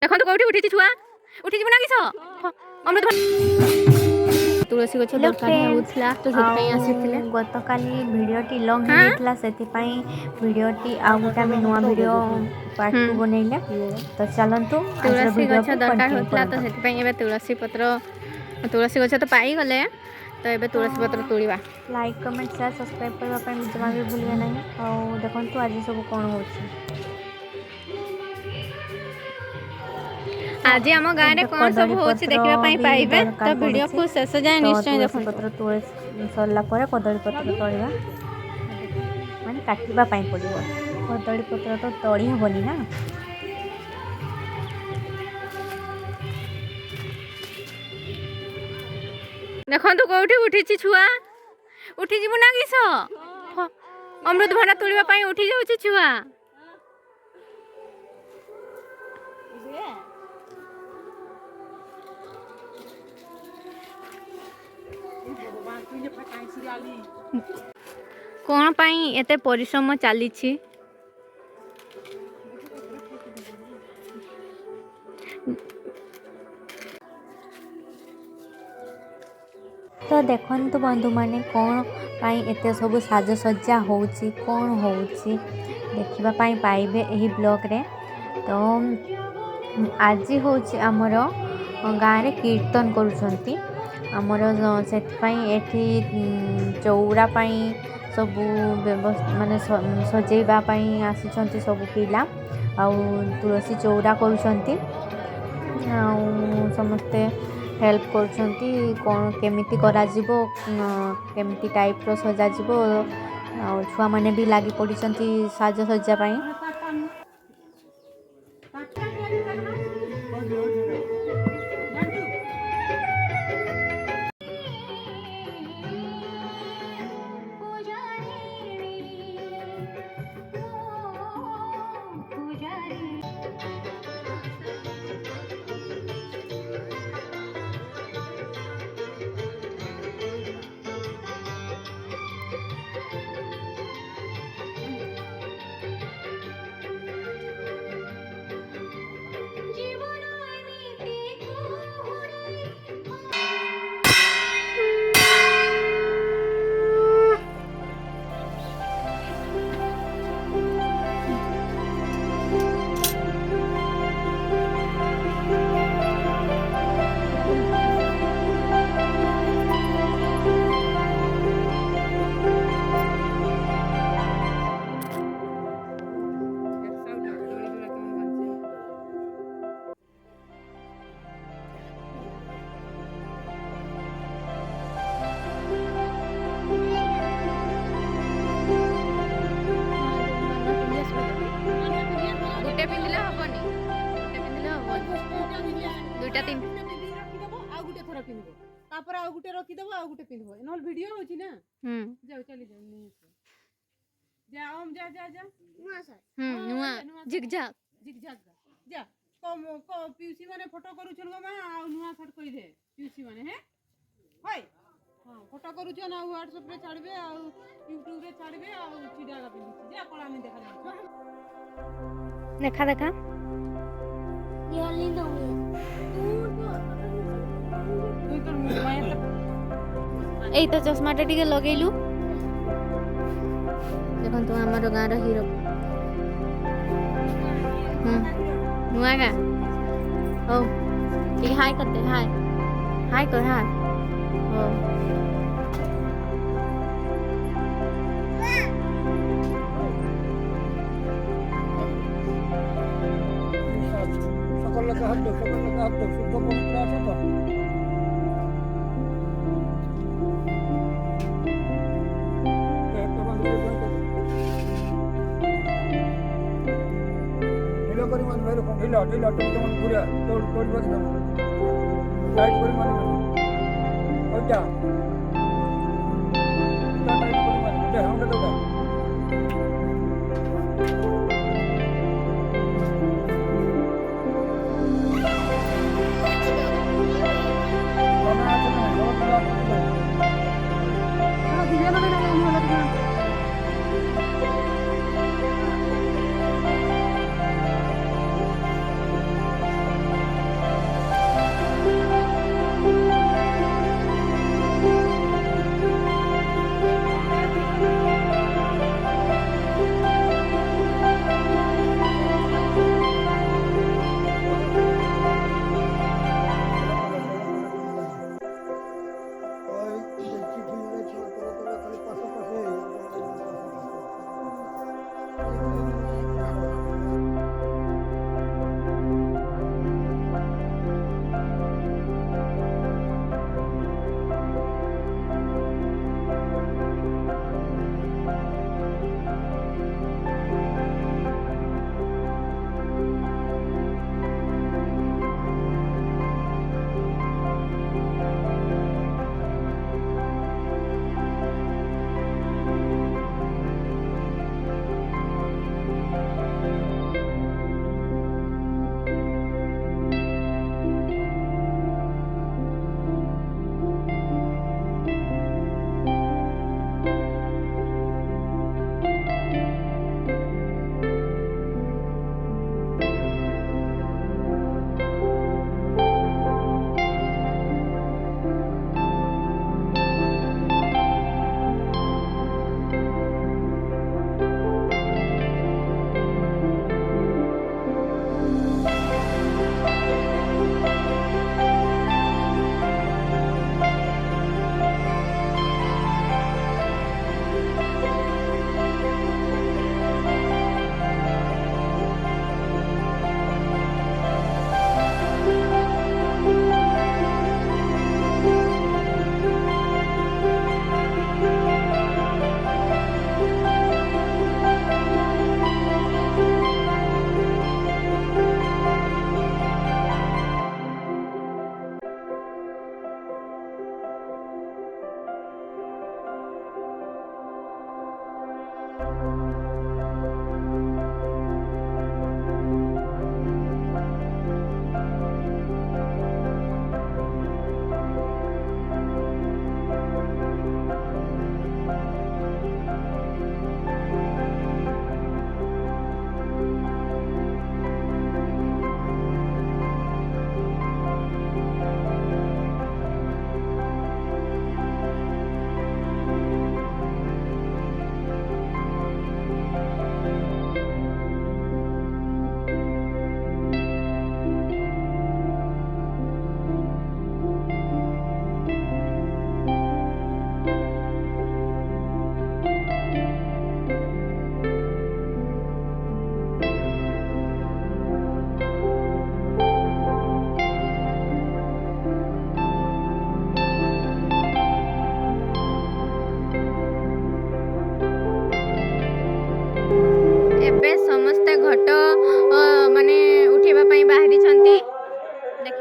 देखो कौटी उठी छुआ उठी जीव ना किस अमृत तुलसी गछ दरकार होउथला तो सेति आसीथिले गतकाली भिडियोटी लंग हाँ हेला सेतिपाई भिडियोटी आउ गोटे आम नुआ भिडियो पार्ट 2 बनैले तो चलंतु आज तुलसी भिडियो गछ को दरकार कंटिन्यू होउथला तो करंतु। सेति एबे तुलसी गछ तो पाई गले तो एबे तुलसी पत्र तोड़ीबा लाइक कमेंट शेयर सब्सक्राइब करबा पई जमा भी भूलिए नहीं और देखंतु आज सब कोन होछि। आज आम गाँव में कौन सब होछि देखिबा पई पाइबे तो वीडियो को शेष जाए निश्चय तुलसी देखंतु। पत्र तोड़ सरला परे कदली पत्र तोड़िबा माने काटिबा पई पड़िबो कदली पत्र तो तोड़ी हबनी ना। देखंतु कोठी उठिछि छुआ उठी जीव ना किस अमृत भंडा तोड़ीबा पई उठी जाउछि छुआ कौन पाई एते परिश्रम चलीछि तो देखंतु बंधु माने कौन पाई एते सब साजसज्जा होउछि कौन होउछि देखिबा पाई पाइबे एही ब्लॉग रे। तो आज होउछि हमर गाँव रे कीर्तन करूछंती हमर सेति एठी चौरा पाई सब माने सजेबा पाई आसीछंती सब पिला आउ तुलसी चौरा करूछंती आउ समस्ते हेल्प करूछंती कौन केमिति करा जिवो केमिति टाइप रो सजा जिवो आउ छुआ माने भी लागी पड़िछंती साजसज्जा पाई। गुटे पिंदिले हबनी दुईटा तीन आ गुटे थोड़ा पिंदबो तापर आ गुटे रखि देबो आ गुटे पिंदबो नहल वीडियो होछि ना जाओ चली जाओ नहीं जा ओम जा जा जा नुआ सर नुआ झिकझाक जा कम को पीसी माने फोटो करू छन मा आ नुआ सर कहि दे पीसी माने हे होय हां फोटो करू छन आ WhatsApp रे छाड़बे आ YouTube रे छाड़बे आ चिड़िया का पिंदी जा कोला में देखा देखा देखा ये हली न एई तो चश्माटा टिके लगेलु देखंतु हमर गाँ रो हीरो नुआ गा हो ठीक हाय करते हाय कर हाय हो सकल का हाथ शुद्ध पवित्र আছে তো करी मन मेरे को ढीला ढीला तो मन पूरा तोड़ तोड़ बस ना टाइट करी मन हो जा टाइट करी मन दे हम तो का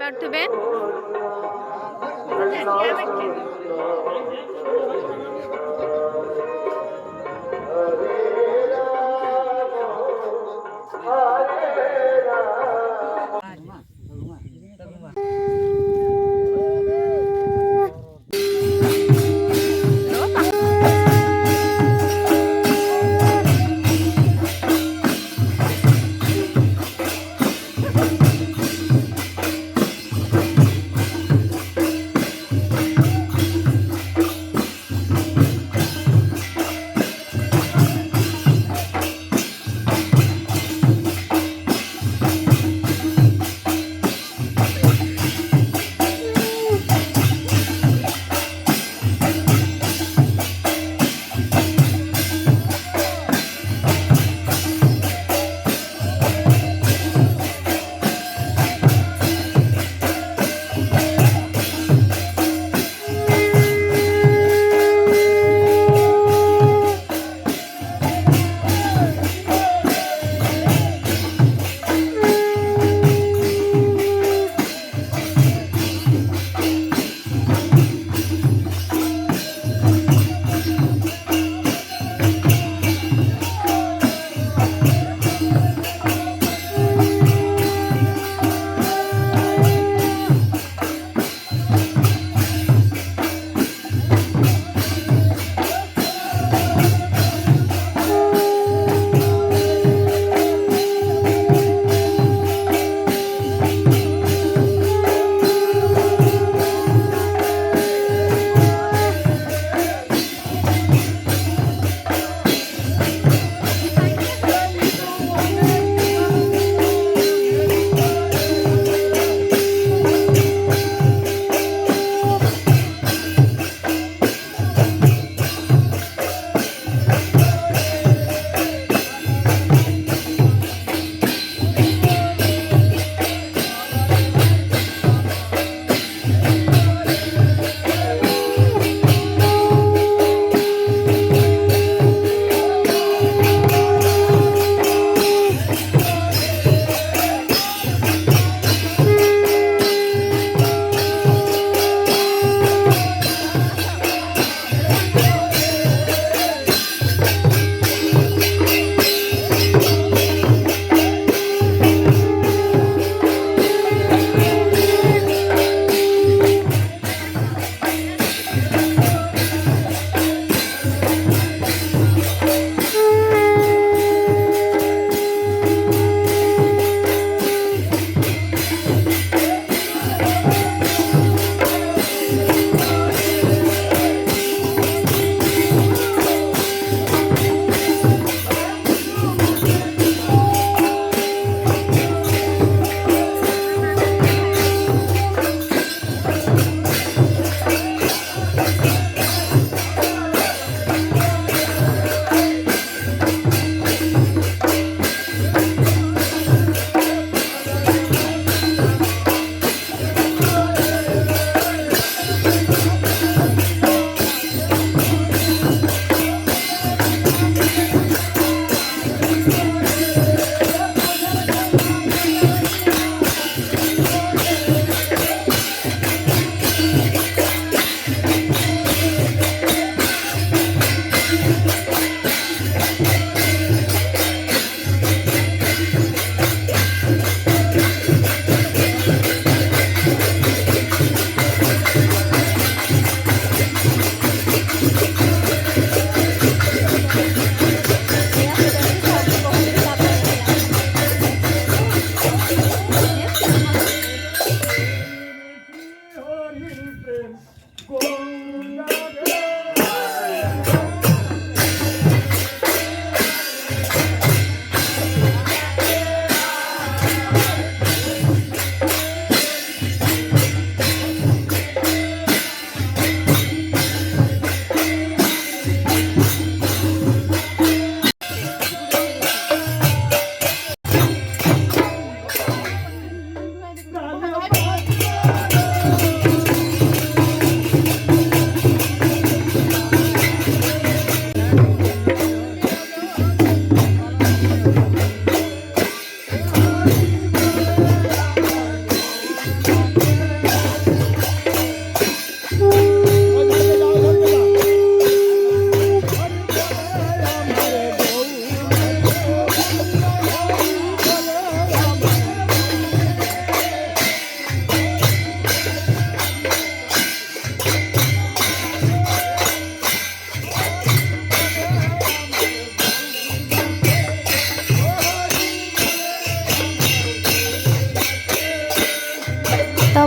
पार्थुबे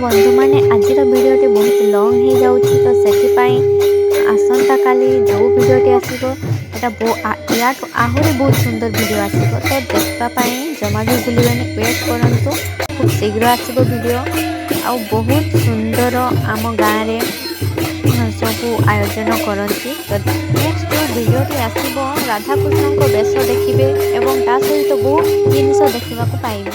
ବନ୍ଧୁମାନେ ଆଜିର ଭିଡ଼ିଓଟି ବହୁତ ଲଙ୍ଗ୍ ହେଇଯାଉଛି, ତ ସେଥିପାଇଁ ଆସନ୍ତା କାଲି ଯେଉଁ ଭିଡ଼ିଓଟି ଆସିବ ସେଟା ୟାଠୁ ଆହୁରି ବହୁତ ସୁନ୍ଦର ଭିଡ଼ିଓ ଆସିବ। ତ ଦେଖିବା ପାଇଁ ଜମା ବି ଭୁଲିବେନି, ୱେଟ୍ କରନ୍ତୁ, ଖୁବ୍ ଶୀଘ୍ର ଆସିବ ଭିଡ଼ିଓ। ଆଉ ବହୁତ ସୁନ୍ଦର ଆମ ଗାଁରେ ସବୁ ଆୟୋଜନ କରନ୍ତି। ତ ନେକ୍ସଟ ଯେଉଁ ଭିଡ଼ିଓଟି ଆସିବ ରାଧାକୃଷ୍ଣଙ୍କ ବେଶ ଦେଖିବେ ଏବଂ ତା ସହିତ ବହୁତ ଜିନିଷ ଦେଖିବାକୁ ପାଇବେ।